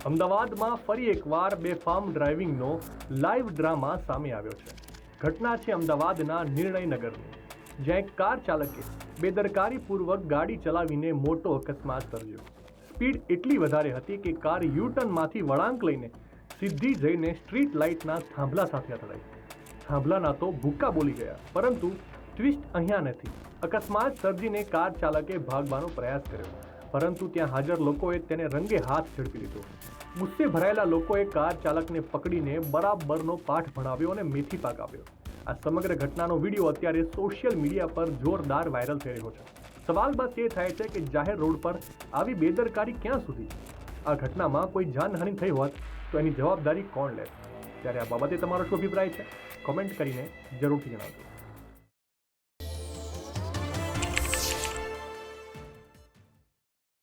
અમદાવાદમાં ફરી એકવાર બેફામ ડ્રાઇવિંગનો લાઈવ ડ્રામા સામે આવ્યો છે. ઘટના છે અમદાવાદના નિર્ણયનગરની, જ્યાં એક કાર ચાલકે બેદરકારીપૂર્વક ગાડી ચલાવીને મોટો અકસ્માત સર્જ્યો. સ્પીડ એટલી વધારે હતી કે કાર યુટર્નમાંથી વળાંક લઈને સીધી જઈને સ્ટ્રીટ લાઇટના થાંભલા સાથે અથડાઈ. થાંભલાના તો ભૂક્કા બોલી ગયા, પરંતુ ટ્વિસ્ટ અહીંયા નથી. અકસ્માત સર્જીને કાર ચાલકે ભાગવાનો પ્રયાસ કર્યો, પરંતુ ત્યાં હાજર લોકોએ તેને રંગે હાથ ઝડપી લીધો. ગુસ્સે ભરાયેલા લોકોએ કાર ચાલકને પકડીને બરાબરનો પાઠ ભણાવ્યો અને મેથી પાક આપ્યો. આ સમગ્ર ઘટનાનો વિડીયો અત્યારે સોશિયલ મીડિયા પર જોરદાર વાયરલ થઈ રહ્યો છે. સવાલ બસ એ થાય છે કે જાહેર રોડ પર આવી બેદરકારી ક્યાં સુધી? આ ઘટનામાં કોઈ જાનહાનિ થઈ હોત તો એની જવાબદારી કોણ લે? ત્યારે આ બાબતે તમારો શું અભિપ્રાય છે? કોમેન્ટ કરીને જરૂરથી જણાવજો.